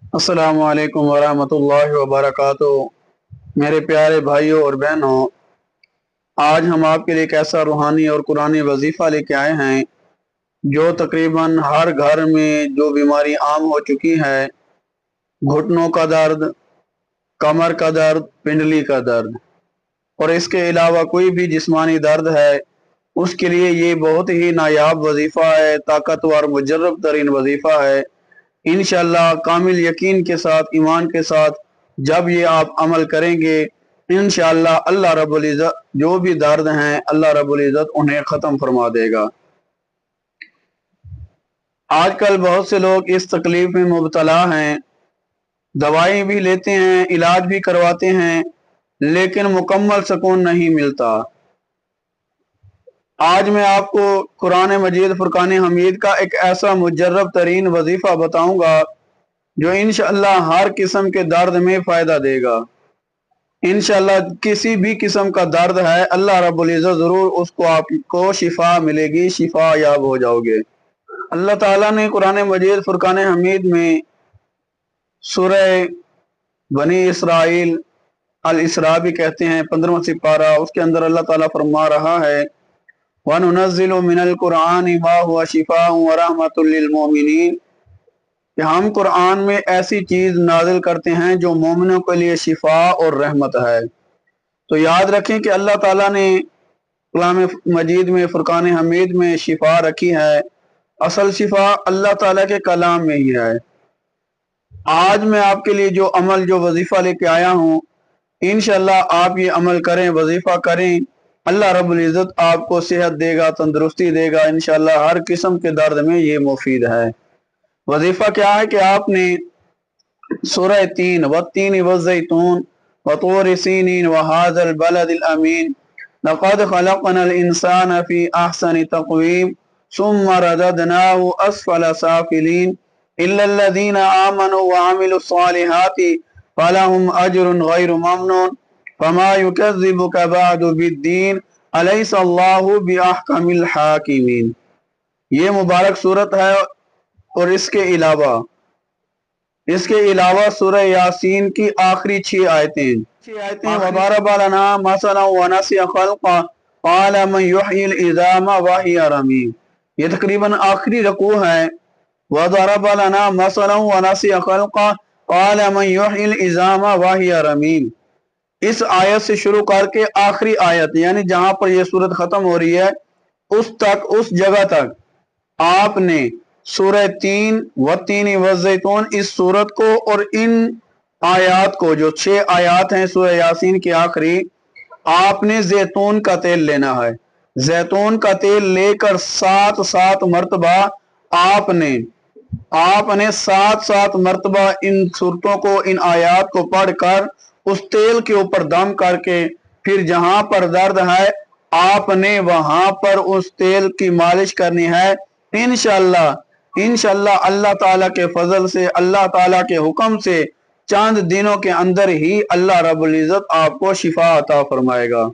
अस्सलामु अलैकुम वरहमतुल्लाहि वबरकातुहू। मेरे प्यारे भाइयों और बहनों, आज हम आपके लिए एक ऐसा रूहानी और कुरानी वजीफ़ा लेके आए हैं जो तकरीबन हर घर में जो बीमारी आम हो चुकी है, घुटनों का दर्द, कमर का दर्द, पिंडली का दर्द और इसके अलावा कोई भी जिस्मानी दर्द है, उसके लिए ये बहुत ही नायाब वजीफ़ा है, ताकतवर मुजर्रब तरीन वजीफ़ा है। इंशाअल्लाह कामिल यकीन के साथ, ईमान के साथ जब ये आप अमल करेंगे, इंशाअल्लाह अल्लाह रब्बुल इज़्ज़त जो भी दर्द हैं, अल्लाह रब्बुल इज़्ज़त उन्हें ख़त्म फरमा देगा। आजकल बहुत से लोग इस तकलीफ में मुब्तला हैं, दवाई भी लेते हैं, इलाज भी करवाते हैं, लेकिन मुकम्मल सुकून नहीं मिलता। आज मैं आपको कुरान मजीद फुरकान हमीद का एक ऐसा मुजर्रब तरीन वजीफ़ा बताऊंगा जो इंशाअल्लाह हर किस्म के दर्द में फ़ायदा देगा। इंशाअल्लाह किसी भी किस्म का दर्द है, अल्लाह रब्बुल इज़्ज़त ज़रूर उसको आपको शिफा मिलेगी, शिफा याब हो जाओगे। अल्लाह ताला ने कुरान मजीद फुरकान हमीद में सूरह बनी इसराइल अल इसरा भी कहते हैं 15वां सिपारा, उसके अंदर अल्लाह ताला फरमा रहा है वनुनज़्ज़िलु मिनल कुरानि मा हुवा शिफ़ाउन व रहमतुल लिल मोमिनीन कि हम कुरान में ऐसी चीज नाजिल करते हैं जो मोमिनों के लिए शिफा और रहमत है। तो याद रखें कि अल्लाह ताला ने कलाम मजीद में फुरकान हमीद में शिफा रखी है। असल शिफा अल्लाह ताला के कलाम में ही है। आज मैं आपके लिए जो अमल जो वजीफा लेके आया हूँ, इंशाअल्लाह आप ये अमल करें, वजीफा करें, अल्लाह रब्बुल इज़्ज़त आपको सेहत देगा, तंदुरुस्ती देगा। इंशाअल्लाह हर किस्म के दर्द में ये मुफीद है। वजीफा क्या है कि आपने सूरह तीन वत्तीन वज़्ज़ैतून वतूर सीनीन वहाज़ल बलदिल अमीन लक़द ख़लक़नल इंसान फ़ी अहसनि तक़वीम सुम्मा रददनाहु अस्फ़ल साफ़िलीन इल्लल्लज़ीना आमनु व अमिलुस्सालिहाति फ़लहुम अज्रुन ग़ैरु ममनून फ़मा युकज़्ज़िबुका बअदु बिद्दीन अलैहिस्सल्लाहु बिअहकमिल हाकिमीन। ये मुबारक सूरत है। और इसके अलावा सूरह यासीन की आखिरी 6 आयतें वदरब लना मसलन व नसिया खल्क़ा क़ाल मन युह्यिल इज़ाम व हिय रमीम। ये तकरीबन आखिरी रकू है। वदरब लना मसलन व नसिया खल्क़ा क़ाल मन युह्यिल इज़ाम व हिय रमीम। इस आयत से शुरू करके आखिरी आयत यानी जहां पर यह सूरत खत्म हो रही है, उस जगह तक आपने सूरह तीन व तीन वज़्ज़ैतून इस सूरत को और इन आयात को, जो 6 आयात हैं सूरह यासीन की आखिरी, आपने जैतून का तेल लेना है। जैतून का तेल लेकर 7 मरतबा आपने 7 मरतबा इन सूरतों को, इन आयात को पढ़कर उस तेल के ऊपर दम करके फिर जहां पर दर्द है आपने वहां पर उस तेल की मालिश करनी है। इंशाअल्लाह अल्लाह ताला के फजल से, अल्लाह ताला के हुक्म से चंद दिनों के अंदर ही अल्लाह रब्बुल इज़्ज़त आपको शिफा अता फरमाएगा।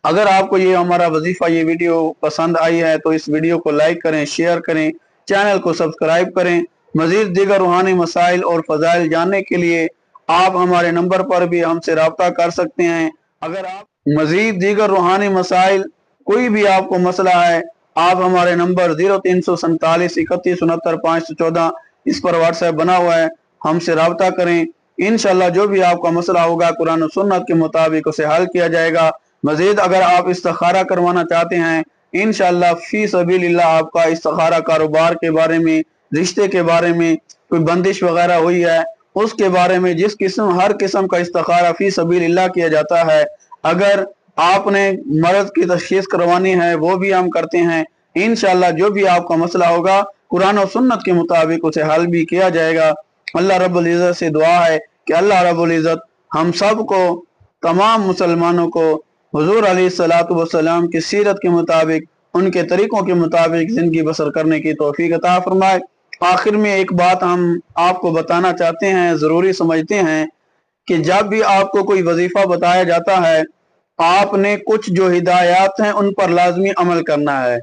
अगर आपको ये हमारा वजीफा, ये वीडियो पसंद आई है तो इस वीडियो को लाइक करें, शेयर करें, चैनल को सब्सक्राइब करें। मजीद दीगर रूहानी मसाइल और फजाइल जानने के लिए आप हमारे नंबर पर भी हमसे रब्ता कर सकते हैं। अगर आप मजीद दीगर रूहानी मसाइल, कोई भी आपको मसला है, आप हमारे नंबर 034731696514 इस पर व्हाट्सएप बना हुआ है, हमसे रब्ता करें। इंशाअल्लाह जो भी आपका मसला होगा कुरान और सुन्नत के मुताबिक उसे हल किया जाएगा। मजीद अगर आप इस्तिखारा करवाना चाहते हैं, इंशाअल्लाह फी सबीलिल्लाह आपका इस्तिखारा कारोबार के बारे में, रिश्ते के बारे में, कोई बंदिश वगैरह हुई है उसके बारे में, हर किस्म का इस्तिखारा फी सबीलिल्लाह किया जाता है। अगर आपने मर्ज की तशखीस करवानी है वो भी हम करते हैं। इंशाअल्लाह जो भी आपका मसला होगा कुरान और सुन्नत के मुताबिक उसे हल भी किया जाएगा। अल्लाह रब्बुल इज़्ज़त से दुआ है कि अल्लाह रब्बुल इज़्ज़त हम सब को, तमाम मुसलमानों को हुजूर अलैहिस्सलातु वस्सलाम की सीरत के मुताबिक, उनके तरीकों के मुताबिक जिंदगी बसर करने की तौफीक अता फरमाए। आखिर में एक बात हम आपको बताना चाहते हैं, ज़रूरी समझते हैं कि जब भी आपको कोई वजीफा बताया जाता है, आपने कुछ जो हिदायत हैं उन पर लाजमी अमल करना है।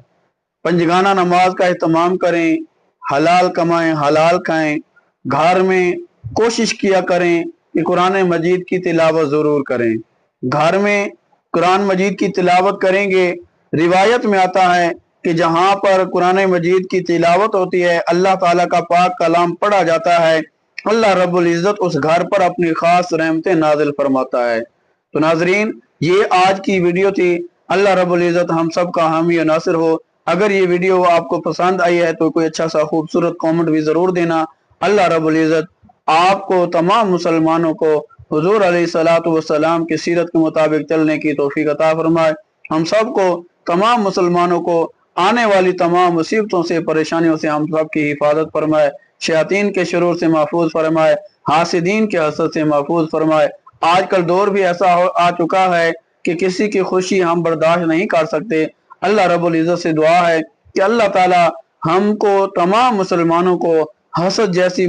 पंजगाना नमाज का एहतमाम करें, हलाल कमाएं, हलाल खाएं, घर में कोशिश किया करें कि कुरान मजीद की तिलावत ज़रूर करें। घर में कुरान मजीद की तिलावत करेंगे। रिवायत में आता है कि जहाँ पर कुरान मजीद की तिलावत होती है, अल्लाह ताला का पाक कलाम पढ़ा जाता है, अल्लाह रब्बुल इज़्ज़त उस घर पर अपनी खास रहमतें नाजिल फरमाता है। तो नाजरीन, ये आज की वीडियो थी। अल्लाह रब्बुल इज़्ज़त हम सब का हामी और नासिर हो। अगर ये वीडियो आपको पसंद आई है तो कोई अच्छा सा खूबसूरत कमेंट भी ज़रूर देना। अल्लाह रब्बुल इज़्ज़त आपको तमाम मुसलमानों को हुजूर अलैहिस्सलातु वस्सलाम की सीरत के मुताबिक चलने की तौफीक अता फरमाए। हम सब को, तमाम मुसलमानों को आने वाली तमाम मुसीबतों से, परेशानियों से हम सब की हिफाजत फरमाए। शयातीन के शरूर से महफूज फरमाए, हासिदीन के हसद से महफूज फरमाए। आजकल दौर भी ऐसा आ चुका है कि किसी की खुशी हम बर्दाश्त नहीं कर सकते। अल्लाह रब्बुल इज़्ज़त से दुआ है कि अल्लाह ताला हमको, तमाम मुसलमानों को हसद जैसी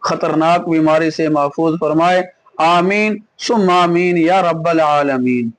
खतरनाक बीमारी से महफूज फरमाए। आमीन सुम्मा आमीन या रब्बल आलमीन।